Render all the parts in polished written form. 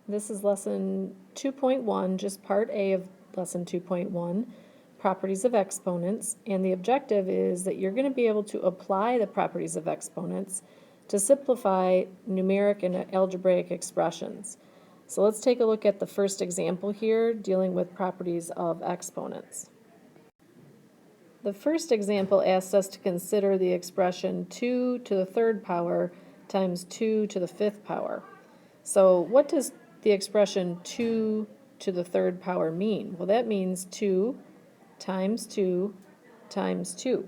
This is lesson 2.1, just part A of lesson 2.1, properties of exponents, and the objective is that you're going to be able to apply the properties of exponents to simplify numeric and algebraic expressions. So let's take a look at the first example here, dealing with properties of exponents. The first example asks us to consider the expression 2 to the third power times 2 to the fifth power. So what does the expression 2 to the third power mean? Well, that means 2 times 2 times 2.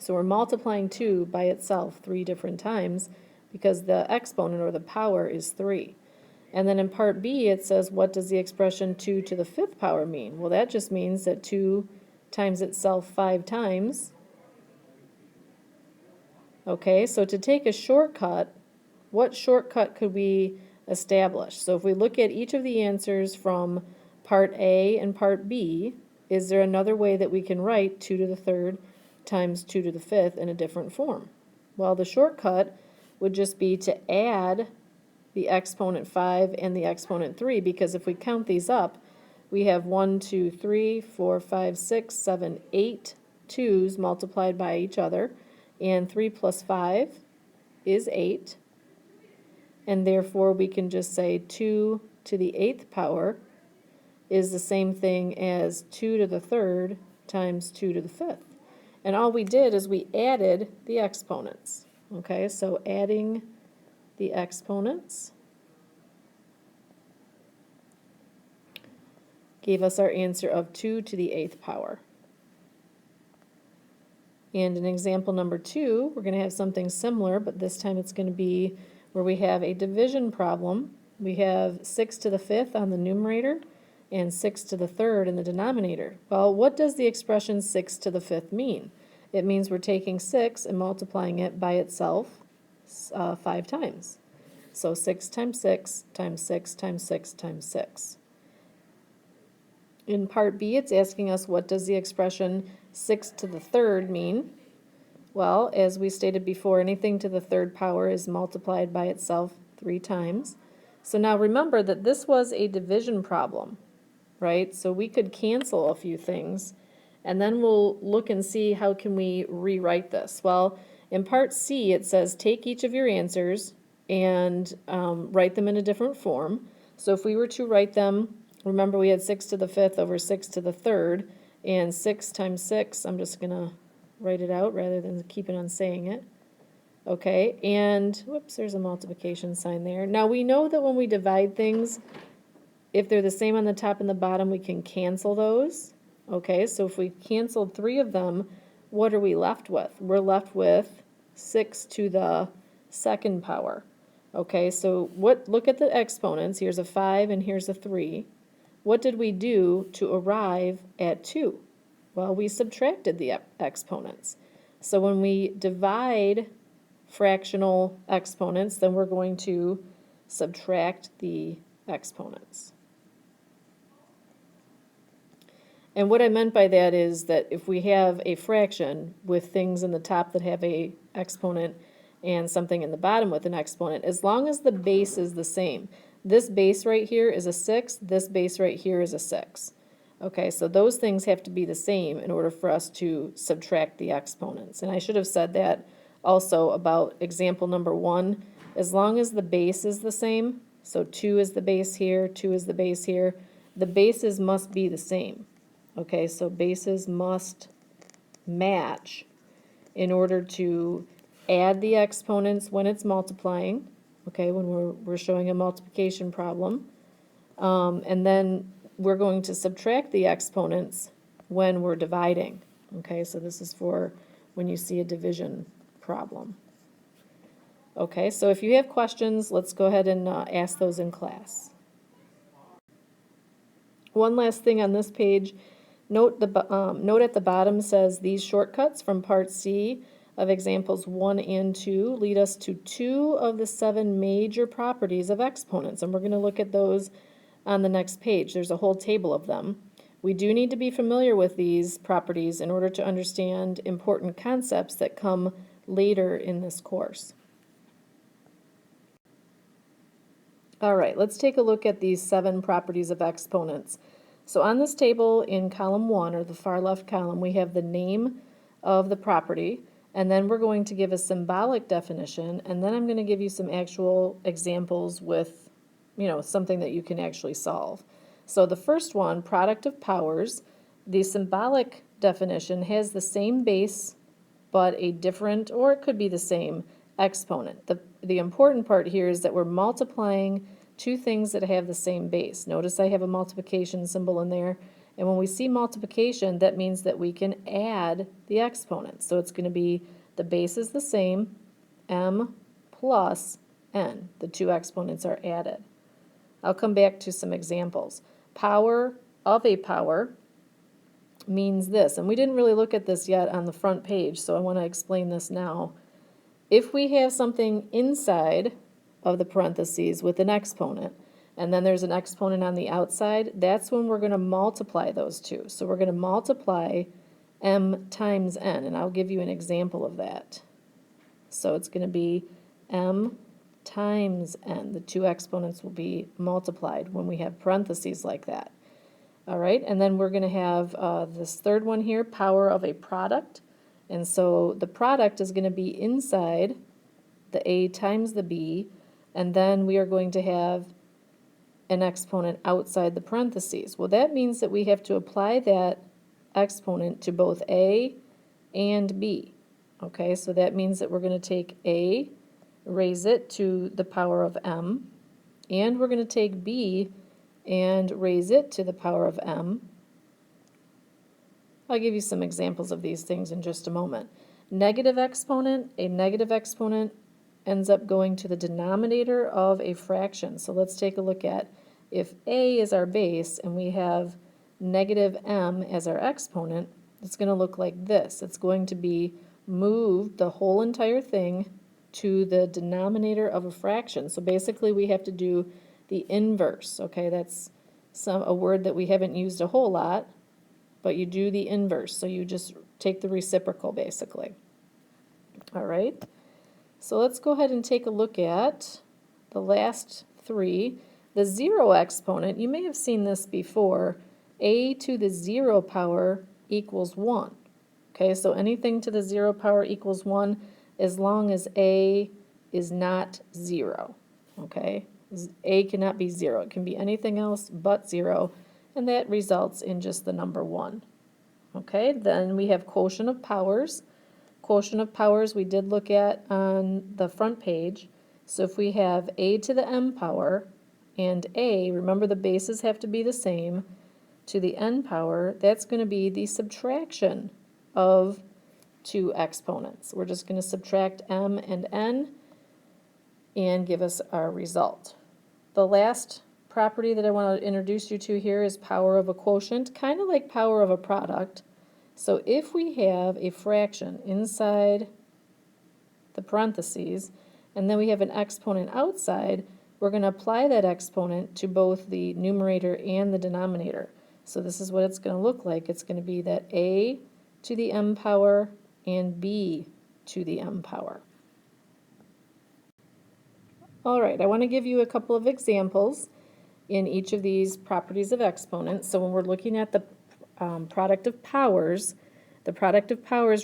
So we're multiplying 2 by itself 3 different times because the exponent or the power is 3. And then in part B it says, what does the expression 2 to the fifth power mean? Well, that just means that 2 times itself 5 times. Okay, so to take a shortcut, what shortcut could we establish? So if we look at each of the answers from part A and part B, is there another way that we can write 2 to the third times 2 to the fifth in a different form? Well, the shortcut would just be to add the exponent 5 and the exponent 3, because if we count these up, we have 1, 2, 3, 4, 5, 6, 7, 8 2's multiplied by each other, and 3 plus 5 is 8, and therefore we can just say 2 to the 8th power is the same thing as 2 to the third times 2 to the fifth. And all we did is we added the exponents. Okay, so adding the exponents gave us our answer of 2 to the 8th power. And in example number 2, we're going to have something similar, but this time it's going to be where we have a division problem. We have 6 to the 5th on the numerator and 6 to the 3rd in the denominator. Well, what does the expression 6 to the 5th mean? It means we're taking 6 and multiplying it by itself 5 times. So 6 times 6 times 6 times 6 times 6. In part B, it's asking us, what does the expression 6 to the third mean? Well, as we stated before, anything to the third power is multiplied by itself 3 times. So now remember that this was a division problem, right? So we could cancel a few things, and then we'll look and see how can we rewrite this. Well, in part C, it says take each of your answers and write them in a different form. So if we were to write them, remember we had 6 to the 5th over 6 to the 3rd, and 6 times 6, I'm just going to write it out rather than keeping on saying it. Okay, and whoops, there's a multiplication sign there. Now we know that when we divide things, if they're the same on the top and the bottom, we can cancel those. Okay, so if we canceled 3 of them, what are we left with? We're left with 6 to the 2nd power. Okay, so look at the exponents. Here's a 5 and here's a 3. What did we do to arrive at 2? Well, we subtracted the exponents. So when we divide fractional exponents, then we're going to subtract the exponents. And what I meant by that is that if we have a fraction with things in the top that have a exponent and something in the bottom with an exponent, as long as the base is the same. This base right here is a 6, this base right here is a 6. Okay, so those things have to be the same in order for us to subtract the exponents. And I should have said that also about example number 1. As long as the base is the same, so 2 is the base here, 2 is the base here, the bases must be the same. Okay, so bases must match in order to add the exponents when it's multiplying, okay, when we're showing a multiplication problem, and then we're going to subtract the exponents when we're dividing. Okay, so this is for when you see a division problem. Okay, so if you have questions, let's go ahead and ask those in class. One last thing on this page, note at the bottom says these shortcuts from part C of examples 1 and 2 lead us to 2 of the 7 major properties of exponents, and we're going to look at those on the next page. There's a whole table of them. We do need to be familiar with these properties in order to understand important concepts that come later in this course. All right, let's take a look at these 7 properties of exponents. So on this table in column 1, or the far left column, we have the name of the property, and then we're going to give a symbolic definition, and then I'm going to give you some actual examples with, something that you can actually solve. So the first one, product of powers, the symbolic definition has the same base, but a different, or it could be the same, exponent. The important part here is that we're multiplying two things that have the same base. Notice I have a multiplication symbol in there, and when we see multiplication, that means that we can add the exponents. So it's going to be the base is the same, m plus n. The two exponents are added. I'll come back to some examples. Power of a power means this, and we didn't really look at this yet on the front page, so I want to explain this now. If we have something inside of the parentheses with an exponent, and then there's an exponent on the outside, that's when we're going to multiply those two. So we're going to multiply m times n, and I'll give you an example of that. So it's going to be m times n. The two exponents will be multiplied when we have parentheses like that. All right, and then we're going to have this third one here, power of a product. And so the product is going to be inside the a times the b, and then we are going to have an exponent outside the parentheses. Well, that means that we have to apply that exponent to both a and b. Okay, so that means that we're going to take a, raise it to the power of m, and we're going to take b and raise it to the power of m. I'll give you some examples of these things in just a moment. Negative exponent, a negative exponent ends up going to the denominator of a fraction. So let's take a look at if a is our base and we have negative m as our exponent, it's going to look like this. It's going to be moved the whole entire thing to the denominator of a fraction. So basically we have to do the inverse. Okay, that's a word that we haven't used a whole lot, but you do the inverse, so you just take the reciprocal basically. All right, so let's go ahead and take a look at the last 3. The 0 exponent, you may have seen this before, a to the 0 power equals 1. Okay, so anything to the 0 power equals 1 as long as a is not 0. Okay, a cannot be 0. It can be anything else but 0. And that results in just the number 1. Okay, then we have quotient of powers. Quotient of powers we did look at on the front page. So if we have a to the m power and a, remember the bases have to be the same, to the n power, that's going to be the subtraction of two exponents. We're just going to subtract m and n and give us our result. The last property that I want to introduce you to here is power of a quotient, kind of like power of a product. So if we have a fraction inside the parentheses and then we have an exponent outside, we're going to apply that exponent to both the numerator and the denominator. So this is what it's going to look like. It's going to be that a to the m power and b to the m power. All right, I want to give you a couple of examples in each of these properties of exponents. So when we're looking at the product of powers,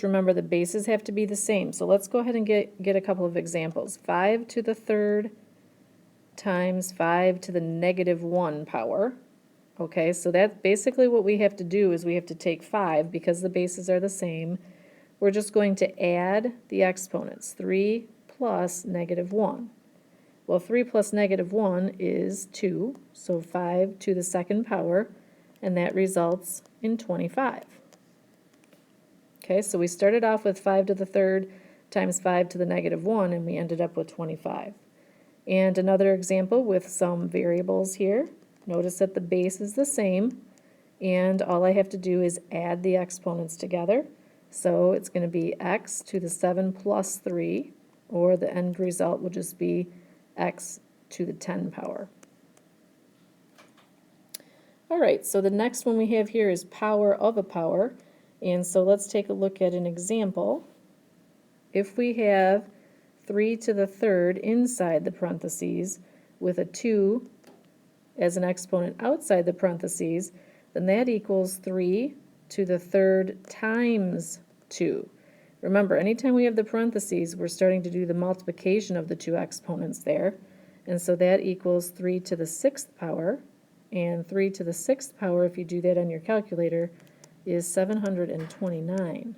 remember the bases have to be the same. So let's go ahead and get a couple of examples. 5 to the third times 5 to the negative 1 power. Okay, so that's basically what we have to do is we have to take 5 because the bases are the same. We're just going to add the exponents, 3 plus negative 1. Well, 3 plus negative 1 is 2, so 5 to the second power, and that results in 25. Okay, so we started off with 5 to the third times 5 to the negative 1, and we ended up with 25. And another example with some variables here. Notice that the base is the same, and all I have to do is add the exponents together. So it's going to be x to the 7 plus 3, or the end result will just be x to the 10 power. All right, so the next one we have here is power of a power. And so let's take a look at an example. If we have 3 to the third inside the parentheses with a 2 as an exponent outside the parentheses, then that equals 3 to the third times 2. Remember, anytime we have the parentheses, we're starting to do the multiplication of the two exponents there. And so that equals 3 to the 6th power. And 3 to the 6th power, if you do that on your calculator, is 729.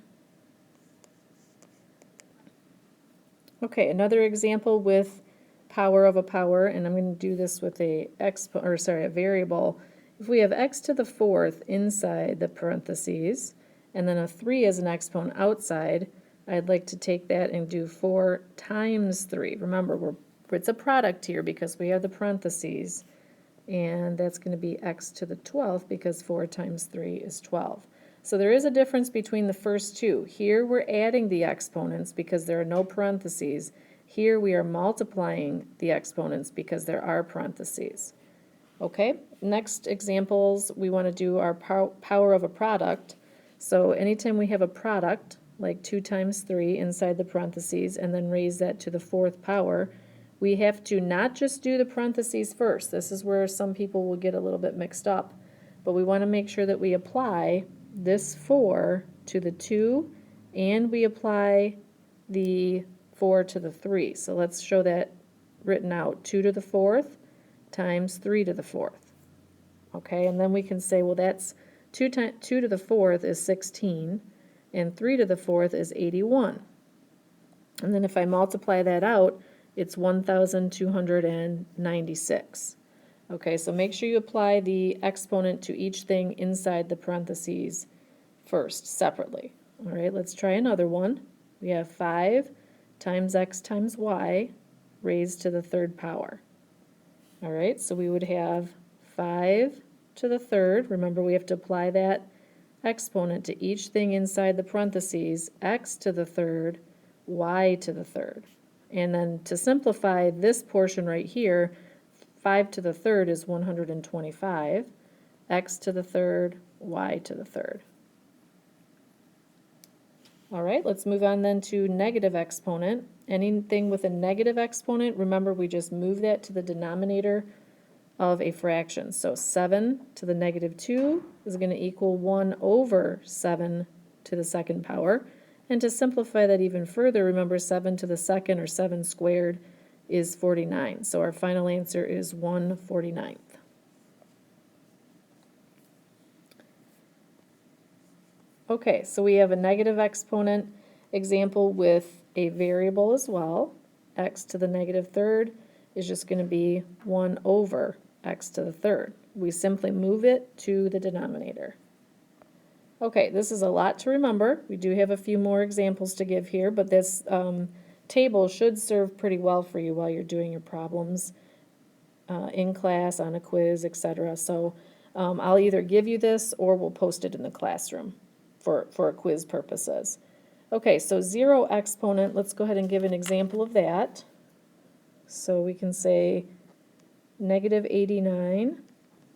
Okay, another example with power of a power, and I'm going to do this with a variable. If we have x to the 4th inside the parentheses, and then a 3 as an exponent outside, I'd like to take that and do 4 times 3. Remember, it's a product here because we have the parentheses, and that's going to be x to the 12th because 4 times 3 is 12. So there is a difference between the first two. Here we're adding the exponents because there are no parentheses. Here we are multiplying the exponents because there are parentheses. Okay, next examples, we want to do our power of a product. So anytime we have a product, like 2 times 3 inside the parentheses, and then raise that to the 4th power, we have to not just do the parentheses first. This is where some people will get a little bit mixed up. But we want to make sure that we apply this 4 to the 2, and we apply the 4 to the 3. So let's show that written out. 2 to the 4th times 3 to the 4th. Okay, and then we can say, well, that's 2 to the 4th is 16, and 3 to the 4th is 81. And then if I multiply that out, it's 1,296. Okay, so make sure you apply the exponent to each thing inside the parentheses first, separately. All right, let's try another one. We have 5 times x times y raised to the 3rd power. All right, so we would have 5 to the 3rd. Remember, we have to apply that exponent to each thing inside the parentheses, x to the 3rd, y to the 3rd. And then to simplify this portion right here, 5 to the 3rd is 125, x to the 3rd, y to the 3rd. All right, let's move on then to negative exponent. Anything with a negative exponent, remember we just move that to the denominator of a fraction. So 7 to the negative 2 is going to equal 1 over 7 to the 2nd power. And to simplify that even further, remember 7 to the 2nd, or 7 squared, is 49. So our final answer is 1/49. Okay, so we have a negative exponent example with a variable as well. X to the negative 3rd is just going to be 1 over x to the 3rd. We simply move it to the denominator. Okay, this is a lot to remember. We do have a few more examples to give here, but this table should serve pretty well for you while you're doing your problems in class, on a quiz, etc. So I'll either give you this or we'll post it in the classroom for quiz purposes. Okay, so 0 exponent, let's go ahead and give an example of that. So we can say negative 89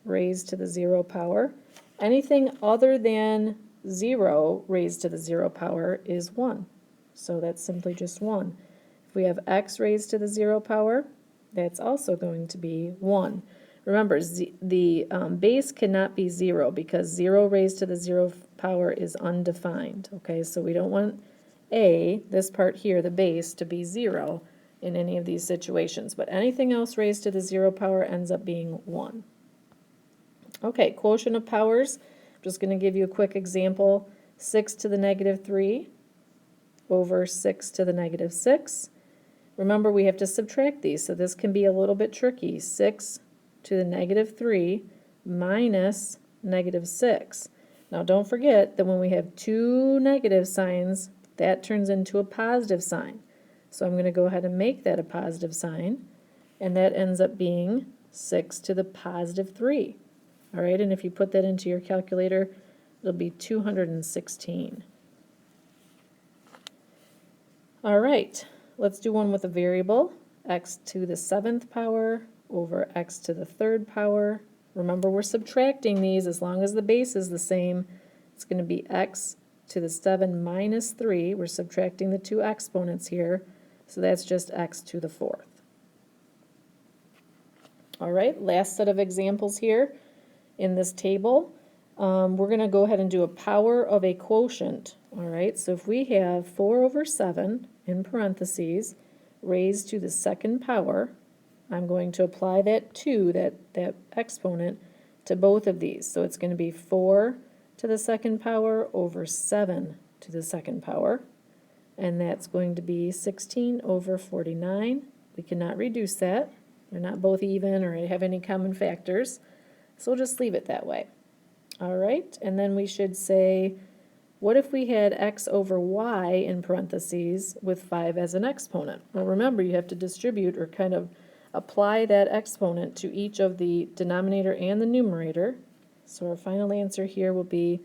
raised to the 0 power. Anything other than 0 raised to the 0 power is 1. So that's simply just 1. If we have x raised to the 0 power, that's also going to be 1. Remember, the base cannot be 0 because 0 raised to the 0 power is undefined. Okay, so we don't want this part here, the base, to be 0 in any of these situations. But anything else raised to the 0 power ends up being 1. Okay, quotient of powers. I'm just going to give you a quick example. 6 to the negative 3 over 6 to the negative 6. Remember, we have to subtract these, so this can be a little bit tricky. 6 to the negative 3 minus negative 6. Now, don't forget that when we have two negative signs, that turns into a positive sign. So I'm going to go ahead and make that a positive sign, and that ends up being 6 to the positive 3. All right, and if you put that into your calculator, it'll be 216. All right, let's do one with a variable, x to the 7th power over x to the 3rd power. Remember, we're subtracting these as long as the base is the same. It's going to be x to the 7 minus 3. We're subtracting the two exponents here, so that's just x to the 4th. All right, last set of examples here in this table. We're going to go ahead and do a power of a quotient. All right, so if we have 4 over 7 in parentheses raised to the second power, I'm going to apply that 2, that exponent, to both of these. So it's going to be 4 to the second power over 7 to the second power. And that's going to be 16 over 49. We cannot reduce that. They're not both even or have any common factors. So we'll just leave it that way. All right, and then we should say, what if we had x over y in parentheses with 5 as an exponent? Well, remember, you have to distribute or kind of apply that exponent to each of the denominator and the numerator. So our final answer here will be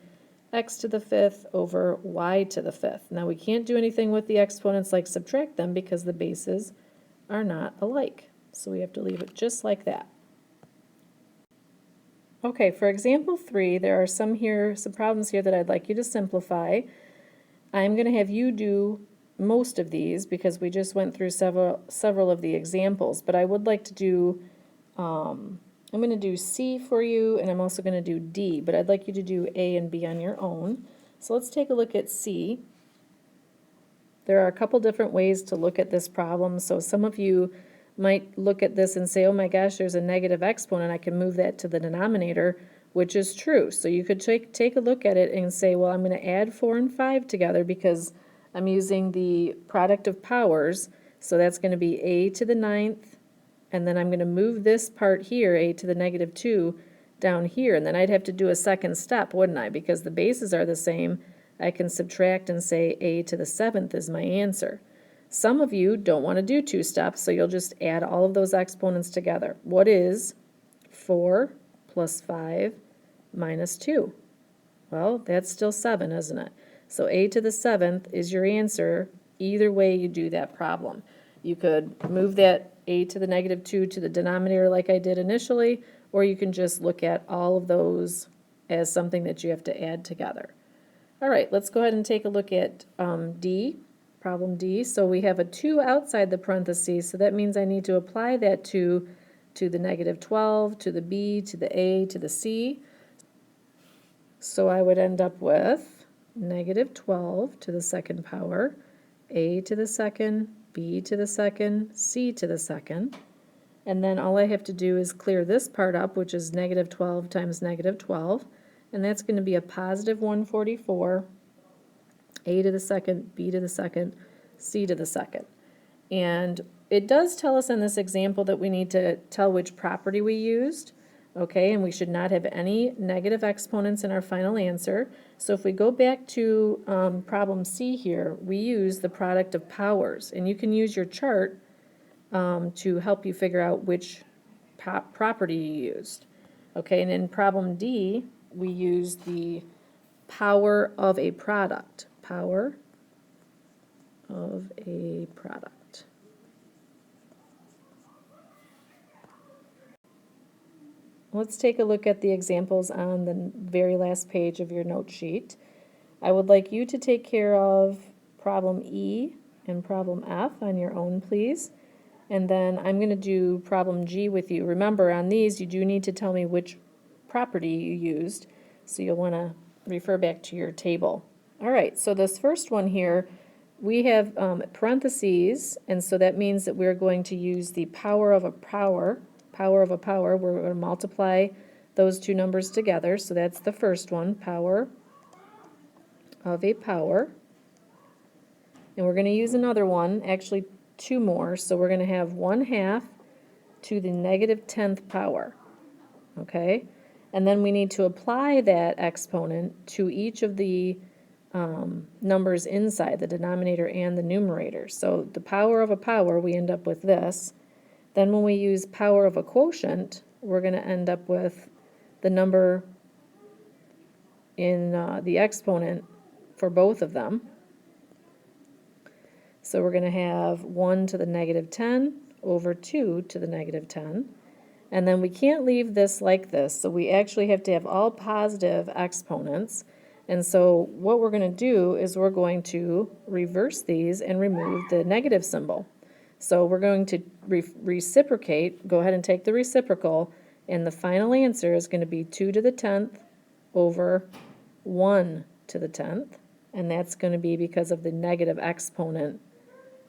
x to the 5th over y to the 5th. Now we can't do anything with the exponents like subtract them because the bases are not alike. So we have to leave it just like that. Okay, for example 3, there are some problems here that I'd like you to simplify. I'm going to have you do most of these because we just went through several of the examples, but I would like to do, I'm going to do C for you, and I'm also going to do D, but I'd like you to do A and B on your own. So let's take a look at C. There are a couple different ways to look at this problem, so some of you might look at this and say, oh my gosh, there's a negative exponent, I can move that to the denominator, which is true. So you could take a look at it and say, well, I'm going to add 4 and 5 together because I'm using the product of powers, so that's going to be a to the 9th, and then I'm going to move this part here, a to the negative 2, down here, and then I'd have to do a second step, wouldn't I? Because the bases are the same, I can subtract and say a to the 7th is my answer. Some of you don't want to do 2 steps, so you'll just add all of those exponents together. What is 4 plus 5 minus 2? Well, that's still 7, isn't it? So a to the 7th is your answer either way you do that problem. You could move that a to the negative 2 to the denominator like I did initially, or you can just look at all of those as something that you have to add together. All right, let's go ahead and take a look at D. Problem D. So we have a 2 outside the parentheses, so that means I need to apply that 2 to the negative 12, to the B, to the A, to the C. So I would end up with negative 12 to the second power, A to the second, B to the second, C to the second. And then all I have to do is clear this part up, which is negative 12 times negative 12. And that's going to be a positive 144. A to the second, B to the second, C to the second. And it does tell us in this example that we need to tell which property we used, okay, and we should not have any negative exponents in our final answer. So if we go back to problem C here, we use the product of powers, and you can use your chart to help you figure out which property you used. Okay, and in problem D, we use the power of a product. Power of a product. Let's take a look at the examples on the very last page of your note sheet. I would like you to take care of problem E and problem F on your own, please. And then I'm going to do problem G with you. Remember, on these, you do need to tell me which property you used, so you'll want to refer back to your table. All right, so this first one here, we have parentheses, and so that means that we're going to use the power of a power. We're going to multiply those two numbers together, so that's the first one, power of a power. And we're going to use another one, actually 2 more, so we're going to have 1/2 to the negative 10th power, okay? And then we need to apply that exponent to each of the numbers inside, the denominator and the numerator. So the power of a power, we end up with this. Then when we use power of a quotient, we're going to end up with the number in the exponent for both of them. So we're going to have 1 to the negative 10 over 2 to the negative 10. And then we can't leave this like this, so we actually have to have all positive exponents. And so what we're going to do is we're going to reverse these and remove the negative symbol. So we're going to reciprocate, go ahead and take the reciprocal, and the final answer is going to be 2 to the 10th over 1 to the 10th, and that's going to be because of the negative exponent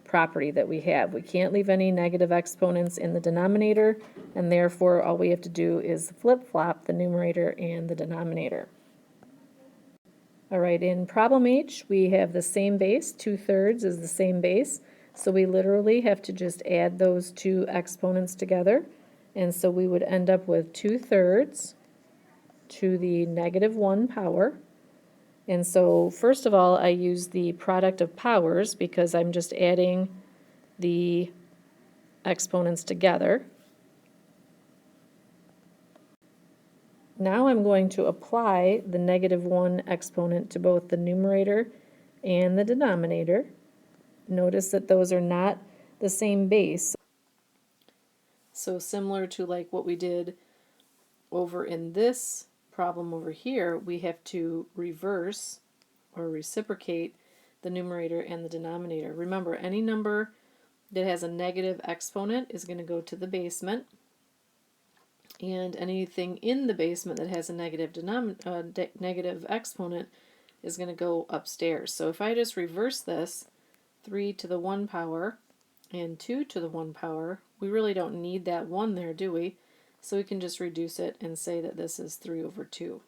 property that we have. We can't leave any negative exponents in the denominator, and therefore all we have to do is flip-flop the numerator and the denominator. All right, in problem H, we have the same base. 2/3 is the same base, so we literally have to just add those two exponents together, and so we would end up with 2/3 to the -1 power. And so first of all, I use the product of powers because I'm just adding the exponents together. Now I'm going to apply the -1 exponent to both the numerator and the denominator. Notice that those are not the same base. So similar to like what we did over in this problem over here, we have to reverse or reciprocate the numerator and the denominator. Remember, any number that has a negative exponent is going to go to the basement, and anything in the basement that has a negative exponent is going to go upstairs. So if I just reverse this, 3 to the 1 power and 2 to the 1 power, we really don't need that 1 there, do we? So we can just reduce it and say that this is 3 over 2.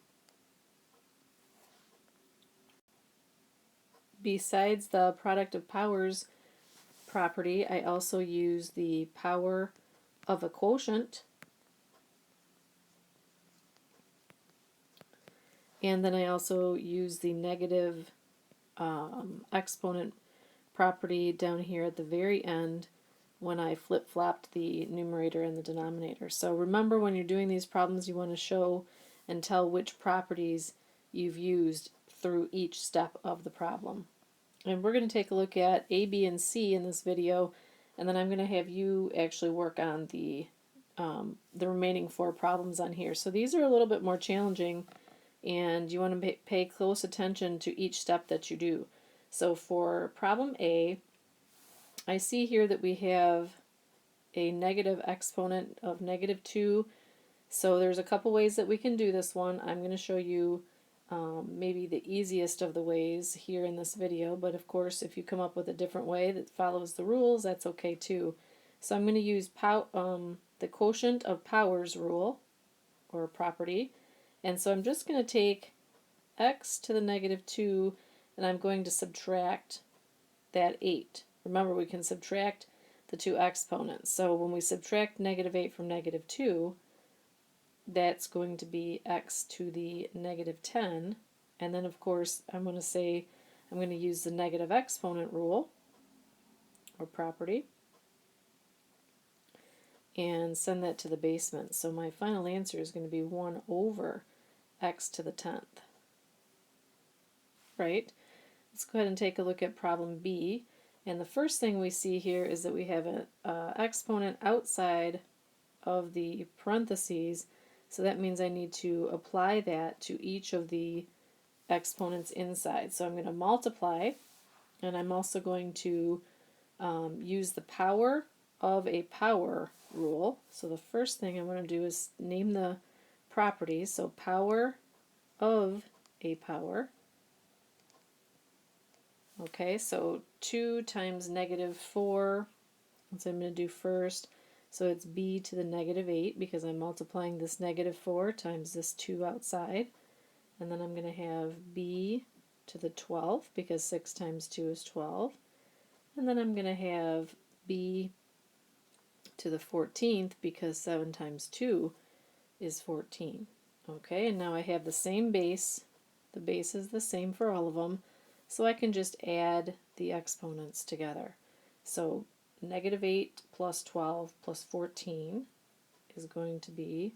Besides the product of powers property, I also use the power of a quotient, and then I also use the negative exponent property down here at the very end when I flip-flopped the numerator and the denominator. So remember, when you're doing these problems, you want to show and tell which properties you've used through each step of the problem. And we're going to take a look at A, B, and C in this video, and then I'm going to have you actually work on the remaining 4 problems on here. So these are a little bit more challenging, and you want to pay close attention to each step that you do. So for problem A, I see here that we have a negative exponent of -2. So there's a couple ways that we can do this one. I'm going to show you maybe the easiest of the ways here in this video, but of course if you come up with a different way that follows the rules, that's okay too. So I'm going to use the quotient of powers rule, or property, and so I'm just going to take x to the -2 and I'm going to subtract that 8. Remember, we can subtract the two exponents. So when we subtract -8 from -2, that's going to be x to the -10. And then, of course, I'm going to use the negative exponent rule, or property, and send that to the basement. So my final answer is going to be 1 over x to the 10th. Right? Let's go ahead and take a look at problem B. And the first thing we see here is that we have an exponent outside of the parentheses, so that means I need to apply that to each of the exponents inside. So I'm going to multiply, and I'm also going to use the power of a power rule. So the first thing I'm going to do is name the property. So power of a power. Okay, so 2 times -4, that's what I'm going to do first. So it's b to the -8 because I'm multiplying this -4 times this 2 outside. And then I'm going to have b to the 12th because 6 times 2 is 12. And then I'm going to have b to the 14th because 7 times 2 is 14. Okay, and now I have the same base. The base is the same for all of them. So I can just add the exponents together. So -8 plus 12 plus 14 is going to be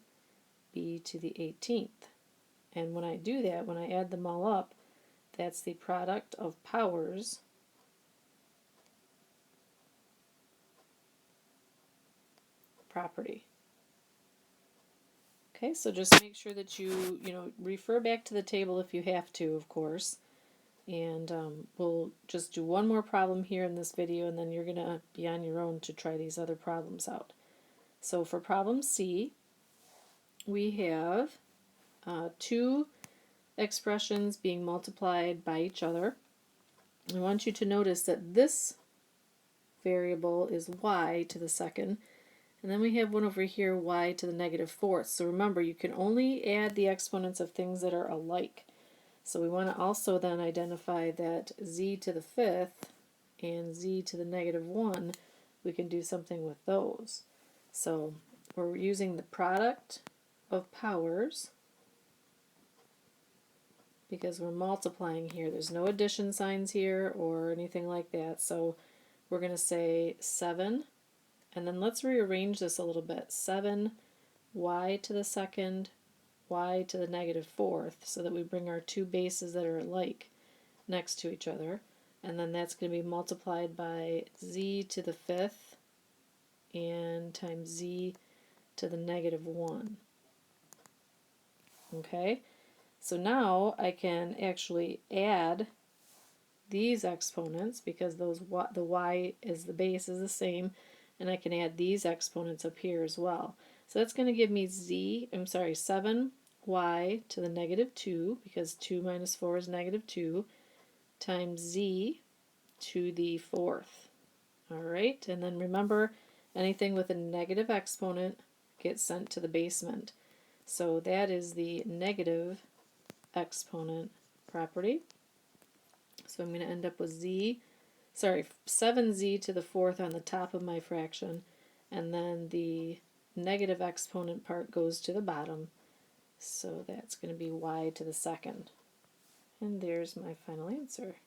b to the 18th. And when I do that, when I add them all up, that's the product of powers property. Okay, so just make sure that you refer back to the table if you have to, of course. And we'll just do one more problem here in this video, and then you're going to be on your own to try these other problems out. So for problem C, we have two expressions being multiplied by each other. I want you to notice that this variable is y to the second, and then we have one over here, y to the negative fourth. So remember, you can only add the exponents of things that are alike. So we want to also then identify that z to the fifth and z to the negative 1, we can do something with those. So we're using the product of powers because we're multiplying here. There's no addition signs here or anything like that. So we're going to say 7, and then let's rearrange this a little bit. 7 y to the second, y to the negative fourth, so that we bring our two bases that are alike next to each other. And then that's going to be multiplied by z to the fifth and times z to the negative 1. Okay, so now I can actually add these exponents because the y is the base is the same, and I can add these exponents up here as well. So that's going to give me 7y to the negative 2, because 2 minus 4 is negative 2, times z to the fourth. Alright, and then remember, anything with a negative exponent gets sent to the basement. So that is the negative exponent property. So I'm going to end up with 7z to the fourth on the top of my fraction, and then the negative exponent part goes to the bottom. So that's going to be y to the second. And there's my final answer.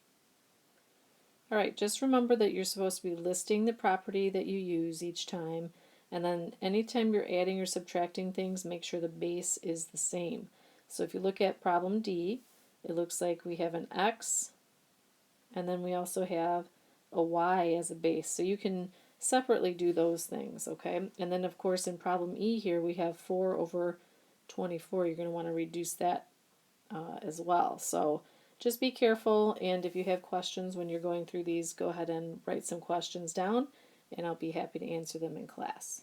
Alright, just remember that you're supposed to be listing the property that you use each time, and then anytime you're adding or subtracting things, make sure the base is the same. So if you look at problem D, it looks like we have an x, and then we also have a y as a base. So you can separately do those things, okay? And then of course in problem E here we have 4 over 24. You're going to want to reduce that as well. So just be careful, and if you have questions when you're going through these, go ahead and write some questions down, and I'll be happy to answer them in class.